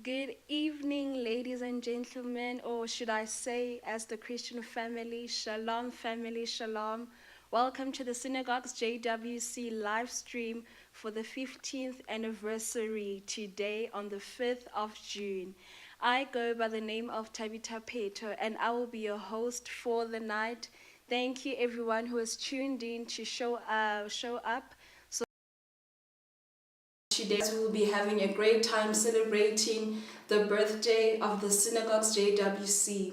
Good evening, ladies and gentlemen, or should I say, as the Christian family, family, shalom. Welcome to the Synagogues JWC live stream for the 15th anniversary today on the 5th of June. I go by the name of Tabitha Peto, and I will be your host for the night. Thank you, everyone who has tuned in to show up. Today we will be having a great time celebrating the birthday of the Synagogues JWC.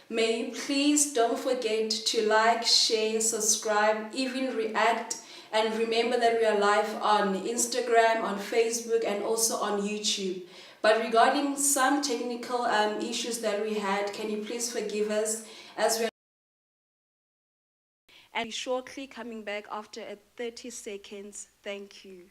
May you please don't forget to like, share, subscribe, even react, and remember that we are live on Instagram, on Facebook, and also on YouTube. But regarding some technical issues that we had, can you please forgive us as we are and shortly coming back after 30 seconds. Thank you.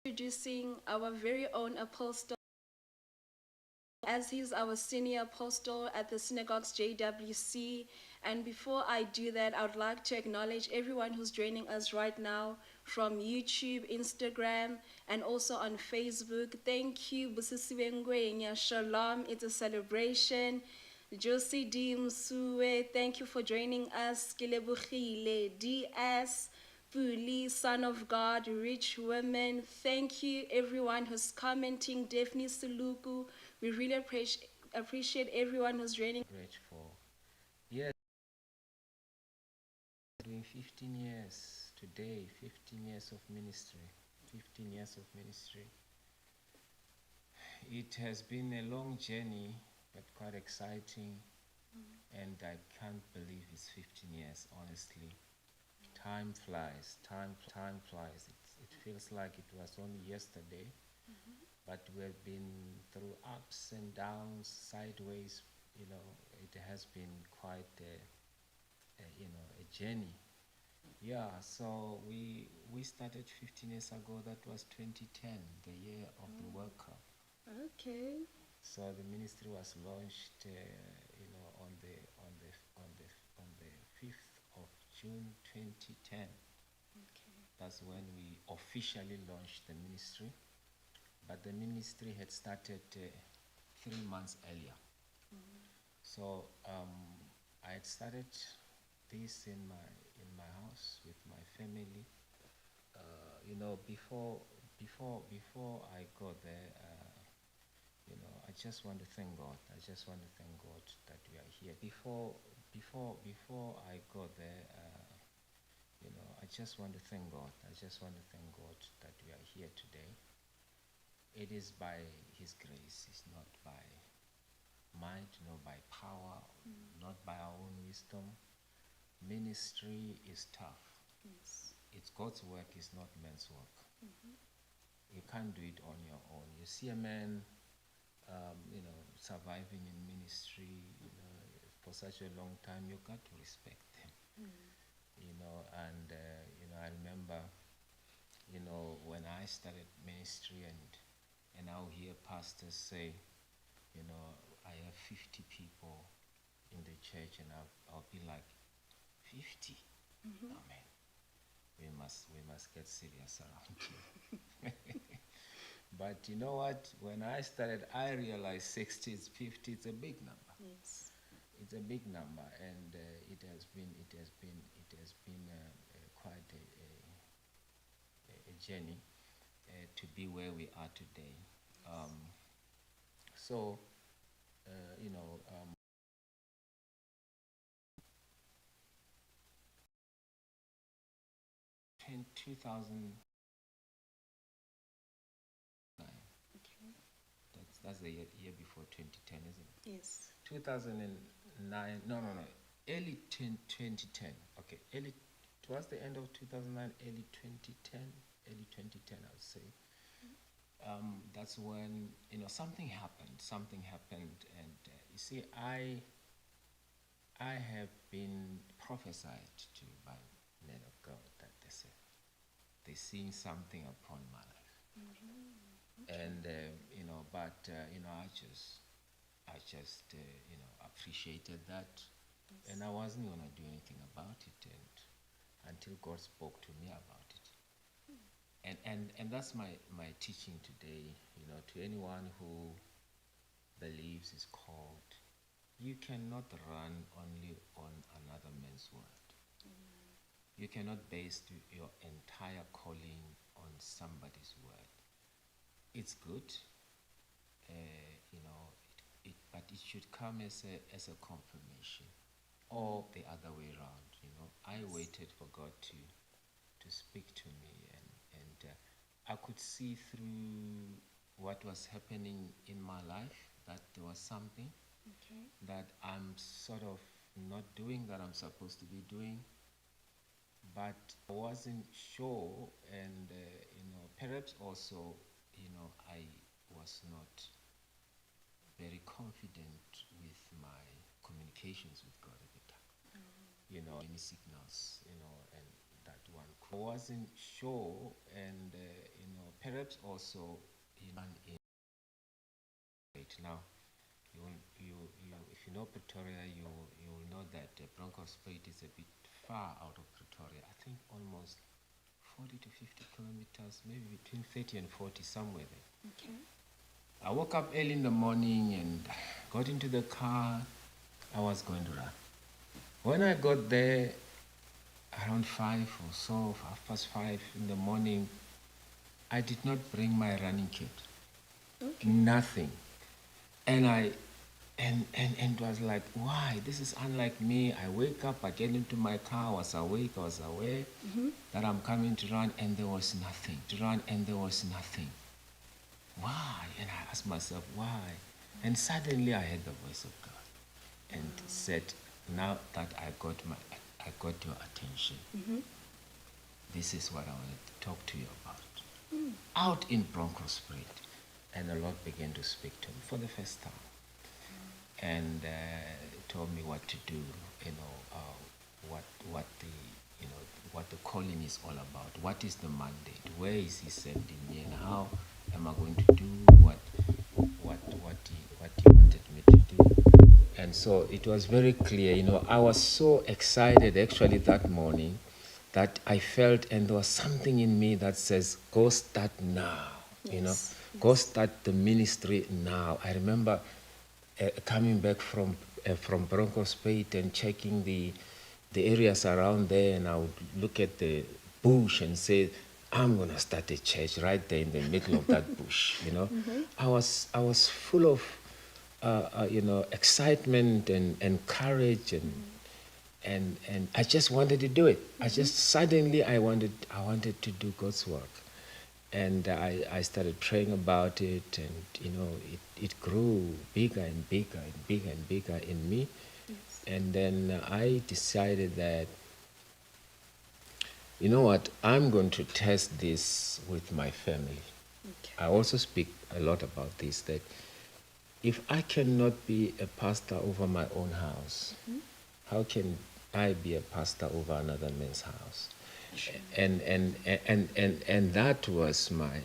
Introducing our very own apostle, as he's our senior apostle at the Synagogues JWC. And before I do that, I would like to acknowledge everyone who's joining us right now from YouTube, Instagram, and also on Facebook. Thank you, Busisi Ngwenya. Shalom, it's a celebration. Josie D. Msuwe, thank you for joining us. Kilebuchile DS. Fuli, Son of God, Rich Women. Thank you, everyone who's commenting. Daphne Suluku. We really appreciate everyone who's joining. Grateful. Yes, doing 15 years today, 15 years of ministry. 15 years of ministry. It has been a long journey, but quite exciting. And I can't believe it's 15 years, honestly. Time flies, time flies. It feels like it was only yesterday, but we've been through ups and downs, sideways. It has been quite a journey. Yeah, so we started 15 years ago. That was 2010, the year of the World Cup. Okay. So the ministry was launched, on the 5th of June 2010. Okay. That's when we officially launched the ministry. But the ministry had started 3 months earlier. So I had started this in my house with my family. Before I got there, I just want to thank God. I just want to thank God that we are here. Before I got there, I just want to thank God. I just want to thank God that we are here today. It is by His grace. It's not by might, nor by power, not by our own wisdom. Ministry is tough. Yes. It's God's work, it's not man's work. You can't do it on your own. You see a man, surviving in ministry, for such a long time, you got to respect them. And I remember, when I started ministry and now hear pastors say, I have 50 people in the church, and I'll be like, 50? Amen. We must get serious around here. But you know what? When I started, I realized 60 is 50. It's a big number. Yes. It's a big number, and it has been quite a journey to be where we are today. So, 2009. Okay. That's the year before 2010, isn't it? Yes. 2009. No. Early 2010. Okay. Towards the end of 2009, early 2010. Early 2010, I would say. That's when something happened. And you see, I have been prophesied to by men of God that they're seeing something upon my life. Okay. And I just appreciated that. Yes. And I wasn't gonna do anything about it, and until God spoke to me about it. And that's my teaching today. To anyone who believes is called, you cannot run only on another man's word. You cannot base your entire calling on somebody's word. It's good, but it should come as a confirmation, or the other way around. I waited for God to speak to me, and I could see through what was happening in my life that there was something that I'm sort of not doing that I'm supposed to be doing, but I wasn't sure, and perhaps also, I was not very confident with my communications with God at the time. Any signals, and that one. I wasn't sure, and perhaps also, in right now, if you know Pretoria, you will know that Bronkhorstspruit is a bit far out of Pretoria. I think almost 40 to 50 kilometers, maybe between 30 and 40, somewhere there. Okay. I woke up early in the morning and got into the car. I was going to run. When I got there, around 5 or so, 5:30 in the morning, I did not bring my running kit. Okay. Nothing. And it was like, why? This is unlike me. I wake up, I get into my car, I was awake, I was aware that I'm coming to run, and there was nothing. Why? And I asked myself, why? And suddenly I heard the voice of God and said, now that I got your attention, this is what I wanted to talk to you about. Out in Bronkhorstspruit. And the Lord began to speak to me for the first time. And told me what to do, what the calling is all about. What is the mandate? Where is He sending me, and how am I going to do what He wanted me to do? And so it was very clear. I was so excited actually that morning that I felt, and there was something in me that says, "Go start now." Yes. Go start the ministry now. I remember coming back from Bronkhorstspruit and checking the areas around there, and I would look at the bush and say, I'm going to start a church right there in the middle of that bush. I was full of excitement and courage, and I just wanted to do it. I wanted to do God's work. And I started praying about it, and it grew bigger and bigger and bigger and bigger in me. Yes. And then I decided that, you know what, I'm going to test this with my family. Okay. I also speak a lot about this, that if I cannot be a pastor over my own house, how can I be a pastor over another man's house? Sure. And that was my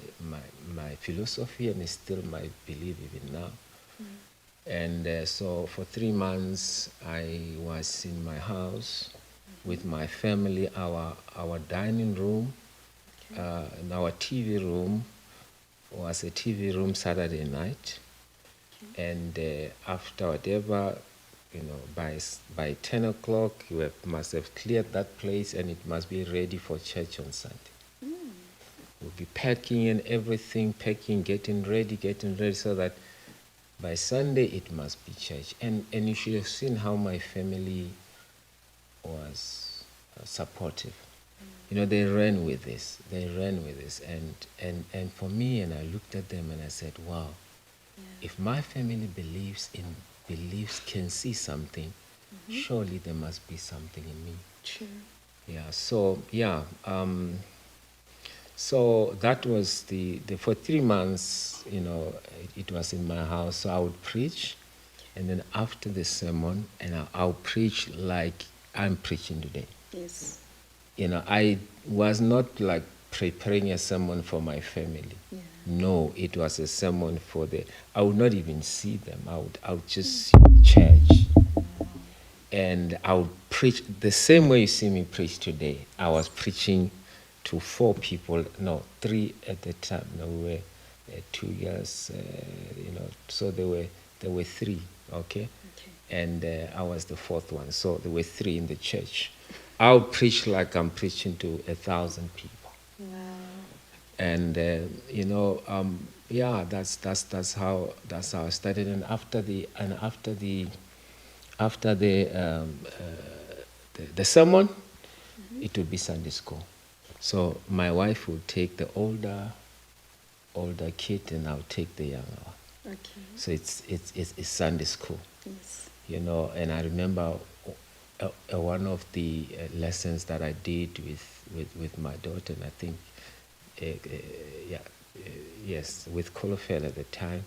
philosophy, and is still my belief even now. And so for 3 months I was in my house with my family. Our dining room, and our TV room was a TV room Saturday night. And after whatever, by 10 o'clock, you must have cleared that place, and it must be ready for church on Sunday. We'll be packing and everything, getting ready, so that by Sunday it must be church. And you should have seen how my family was supportive. They ran with this. And for me, and I looked at them and I said, wow, if my family can see something, surely there must be something in me. True. Yeah. So that was for 3 months, it was in my house. So I would preach, and then after the sermon, and I'll preach like I'm preaching today. Yes. I was not like preparing a sermon for my family. Yeah. No, it was a sermon I would not even see them. I would just see church. And I would preach the same way you see me preach today. I was preaching to 4 people, no, 3 at the time. No, we were 2 years, so there were 3, okay? And I was the 4th one, so there were 3 in the church. I would preach like I'm preaching to 1,000 people. Wow. And that's how I started. And after the sermon, it would be Sunday school. So my wife would take the older kid, and I'll take the younger one. Okay. So it's Sunday school. Yes. And I remember one of the lessons that I did with my daughter, and I think yes, with Colofel at the time.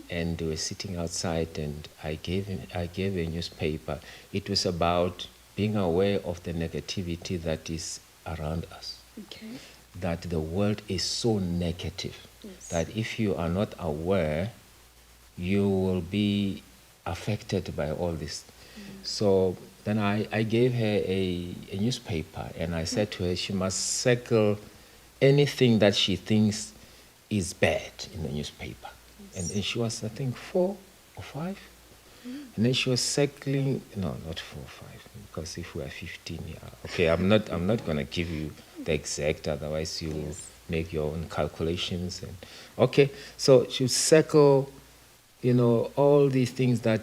And they were sitting outside, and I gave a newspaper. It was about being aware of the negativity that is around us. Okay. That the world is so negative that if you are not aware, you will be affected by all this. So then I gave her a newspaper, and I said to her she must circle anything that she thinks is bad in the newspaper. And she was, I think, 4 or 5. And then she was circling, no, not 4 or 5, because if we are 15, yeah. Okay, I'm not gonna give you the exact, otherwise you will make your own calculations. And okay, so she would circle, all these things that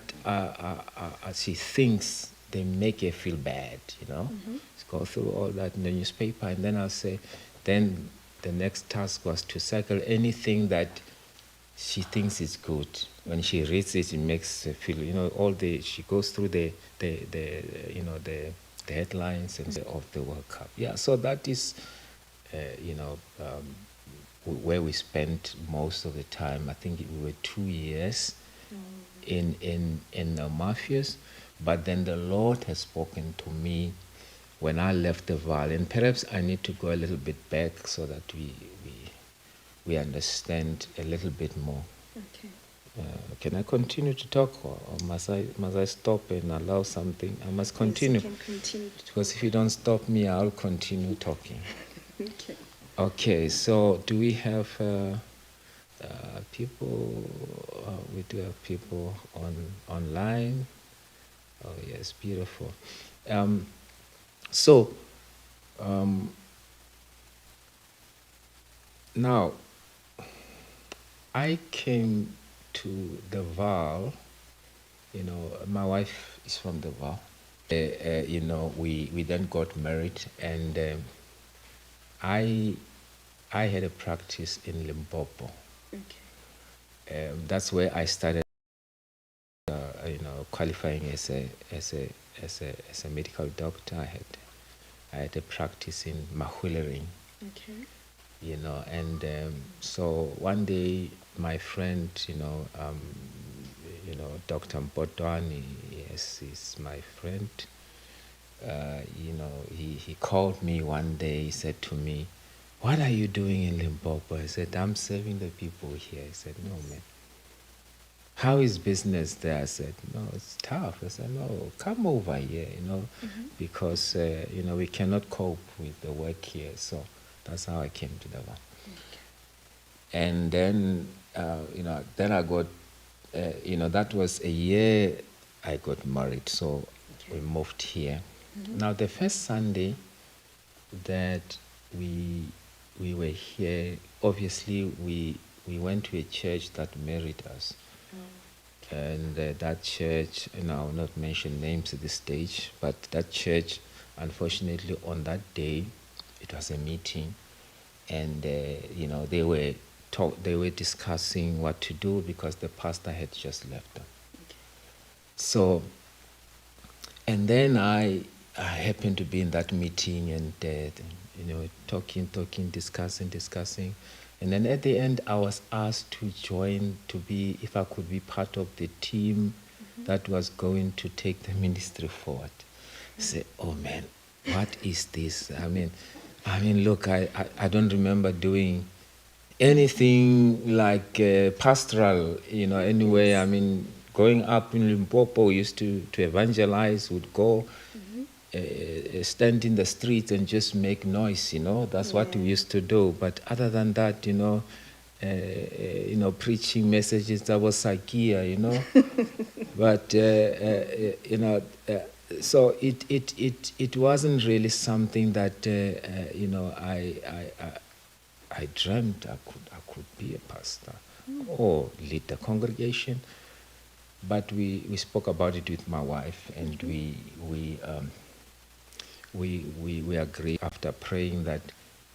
she thinks they make her feel bad, Let's go through all that in the newspaper, and then I'll say, then the next task was to circle anything that she thinks is good. When she reads it, it makes her feel, she goes through the headlines and of the World Cup. Yeah, so that is, where we spent most of the time. I think we were 2 years in Mafias, but then the Lord has spoken to me when I left the valley, and perhaps I need to go a little bit back so that we understand a little bit more. Okay. Can I continue to talk, or must I stop and allow something? I must continue. Yes, you can continue to talk. Because if you don't stop me, I'll continue talking. Okay. Okay, so do we have people? We do have people online. Oh yes, beautiful. Now, I came to the Val. My wife is from the Val. We then got married, and I had a practice in Limpopo. Okay. That's where I started, qualifying as a medical doctor. I had a practice in Mahulering. Okay. And so one day my friend, Dr. Mbotwani, yes, he's my friend. He called me one day. He said to me, "What are you doing in Limpopo?" I said, "I'm serving the people here." He said, "No, man. How is business there?" I said, "No, it's tough." I said, "No, come over here, because, we cannot cope with the work here." So that's how I came to the van. Okay. And then, then I got, that was a year I got married. So we moved here. Now, the first Sunday that we were here, obviously we went to a church that married us. And that church, I will not mention names at this stage, but that church, unfortunately, on that day, it was a meeting, and they were discussing what to do because the pastor had just left them. Okay. So, and then I happened to be in that meeting, and talking, discussing. And then at the end, I was asked to join, if I could be part of the team that was going to take the ministry forward. I said, "Oh man, what is this?" I mean, look, I don't remember doing anything like pastoral, anyway. I mean, growing up in Limpopo, we used to evangelize, would go, stand in the streets and just make noise, That's what we used to do. But other than that, preaching messages, that was Sakia, But so it wasn't really something that I dreamt I could be a pastor or lead the congregation. But we spoke about it with my wife, and we agreed after praying that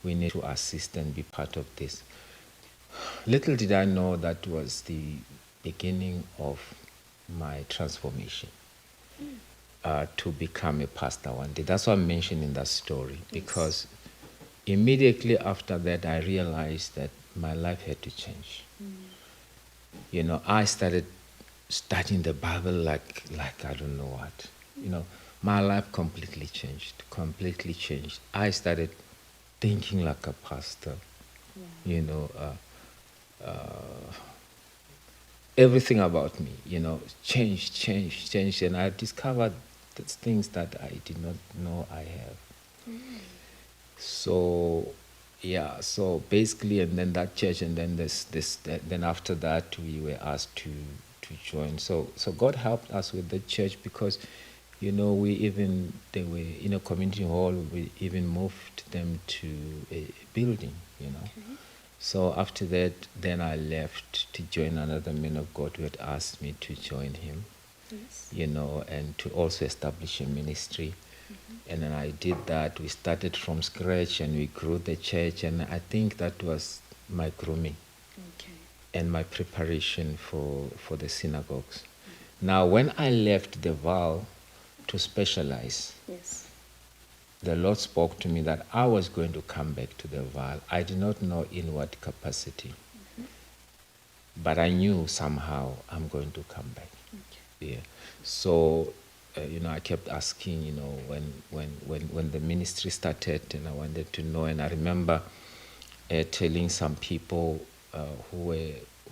we need to assist and be part of this. Little did I know that was the beginning of my transformation to become a pastor one day. That's what I'm mentioning that story, because immediately after that I realized that my life had to change. I started studying the Bible like I don't know what. my life completely changed. Completely changed. I started thinking like a pastor. You know, everything about me, changed, and I discovered things that I did not know I have. So, yeah. So basically, and then that church, and then then after that, we were asked to join. So God helped us with the church because, they were in a community hall. We even moved them to a building. So after that, then I left to join another man of God who had asked me to join him, and to also establish a ministry. And then I did that. We started from scratch and we grew the church. And I think that was my grooming and my preparation for the synagogues. Now, when I left the Val to specialize, the Lord spoke to me that I was going to come back to the Val. I did not know in what capacity, but I knew somehow I'm going to come back. Yeah. So, I kept asking, when the ministry started, and I wanted to know. And I remember telling some people who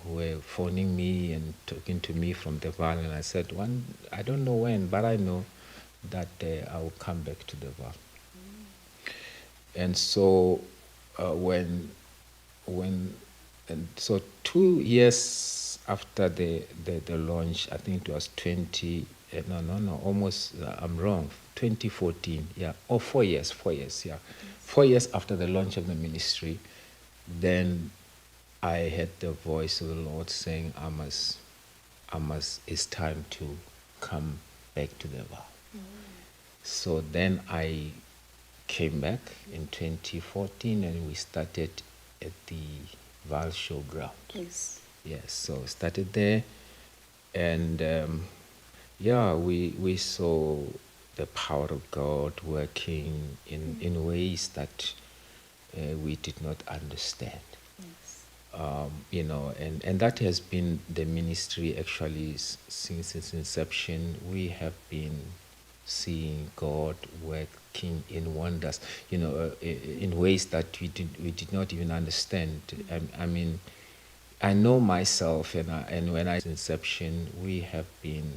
were phoning me and talking to me from the Val, and I said, I don't know when, but I know that I will come back to the Val. And so, so 2 years after the launch, I think it was almost, I'm wrong, 2014, yeah, or 4 years, yeah. 4 years after the launch of the ministry, then I heard the voice of the Lord saying, it's time to come back to the Val. So then I came back in 2014, and we started at the Val Showground. Yes, so started there, and we saw the power of God working in ways that we did not understand. And that has been the ministry actually since its inception. We have been seeing God working in wonders, in ways that we did not even understand. I mean, I know myself, and when I inception, we have been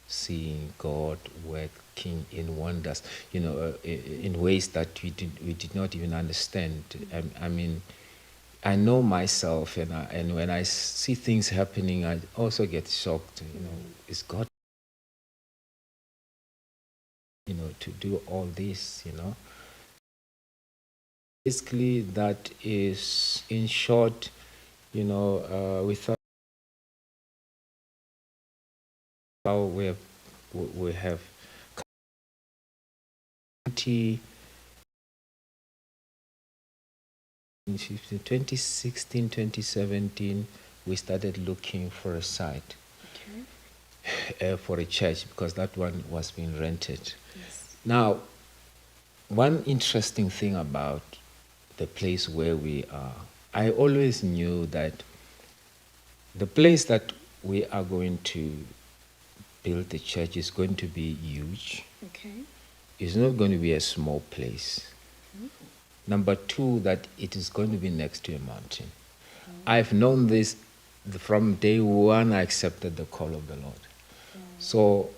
seeing God working in wonders, in ways that we did not even understand. I mean, I know myself, and when I see things happening, I also get shocked. Is God, to do all this, Basically, that is, in short, we thought how we have 2016, 2017, we started looking for a site for a church, because that one was being rented. Now, one interesting thing about the place where we are, I always knew that the place that we are going to build the church is going to be huge. It's not going to be a small place. Number two, that it is going to be next to a mountain. I've known this from day one. I accepted the call of the Lord. So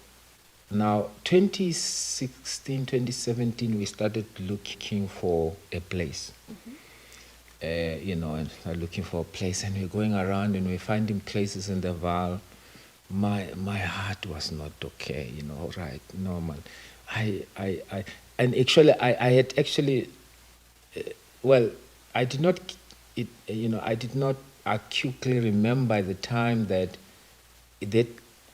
now, 2016, 2017, we started looking for a place. And looking for a place, and we're going around and we're finding places in the Val. My heart was not okay, right? No, man. And actually, I had actually, well, I did not, I did not acutely remember the time that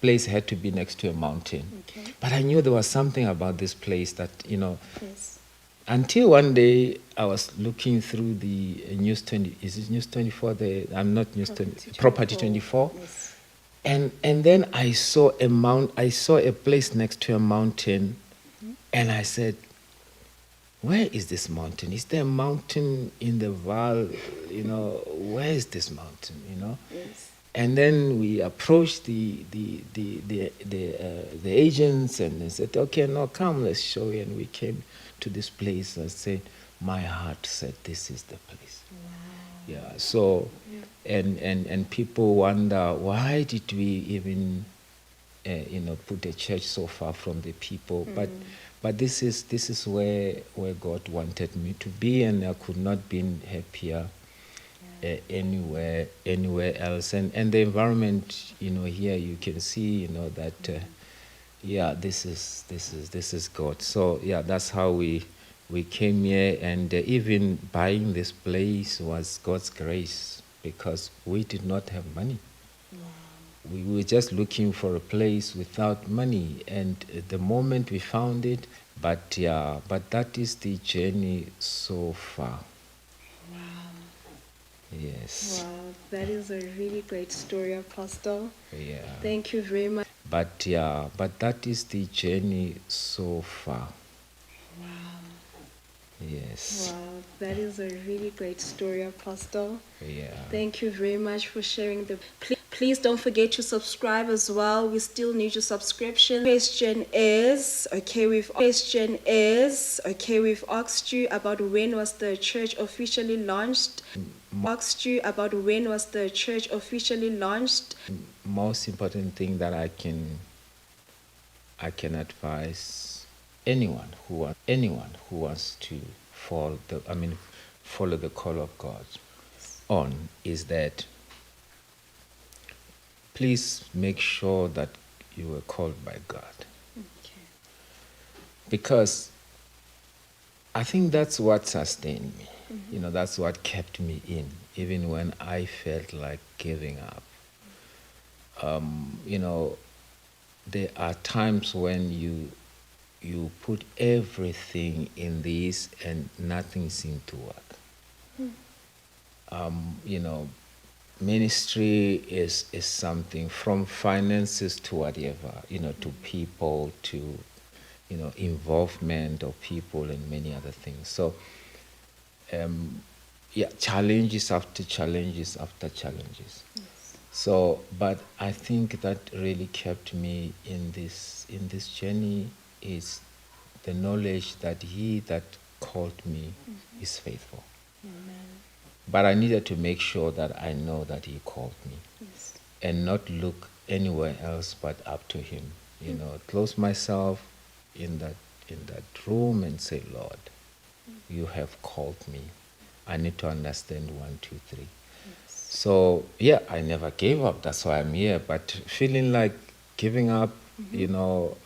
place had to be next to a mountain. But I knew there was something about this place that, until one day I was looking through the News 20, is it News 24? I'm not News 20, Property 24. And then I saw a place next to a mountain, and I said, where is this mountain? Is there a mountain in the Val? Where is this mountain? And then we approached the agents, and they said, okay, no, come, let's show you. And we came to this place and said, my heart said, this is the place. Yeah, so, and people wonder, why did we even, put a church so far from the people? But this is where God wanted me to be, and I could not be happier anywhere else. And the environment, here you can see, that yeah, this is God. So yeah, that's how we came here, and even buying this place was God's grace, because we did not have money. We were just looking for a place without money, and the moment we found it, but that is the journey so far. Yes. Wow, that is a really great story, Apostle. Yeah. Thank you very much. But that is the journey so far. Yes. Wow, that is a really great story, Apostle. Yeah. Thank you very much for sharing the. Please don't forget to subscribe as well. We still need your subscription. Question is, we've asked you about when was the church officially launched. Most important thing that I can advise anyone who wants to follow the call of God on is that please make sure that you were called by God. Okay. Because I think that's what sustained me. That's what kept me in, even when I felt like giving up. There are times when you put everything in this and nothing seemed to work. Ministry is something from finances to whatever, to people, to involvement of people and many other things. So challenges after challenges after challenges. Yes. So, but I think that really kept me in this journey is the knowledge that He that called me is faithful. Amen. But I needed to make sure that I know that He called me, Yes. and not look anywhere else but up to Him. Close myself in that room and say, Lord, you have called me. I need to understand 1, 2, 3. Yes. So yeah, I never gave up. That's why I'm here. But feeling like giving up,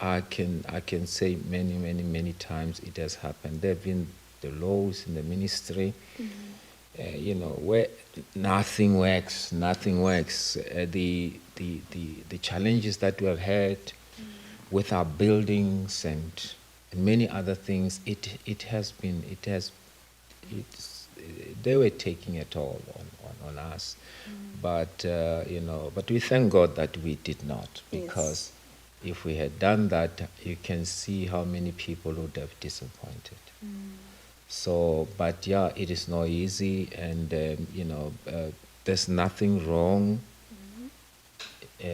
I can say many times it has happened. There have been the lows in the ministry, where nothing works. The challenges that we have had with our buildings and many other things, they were taking it all on us. But but we thank God that we did not, because if we had done that, you can see how many people would have disappointed. So, but yeah, it is not easy, and there's nothing wrong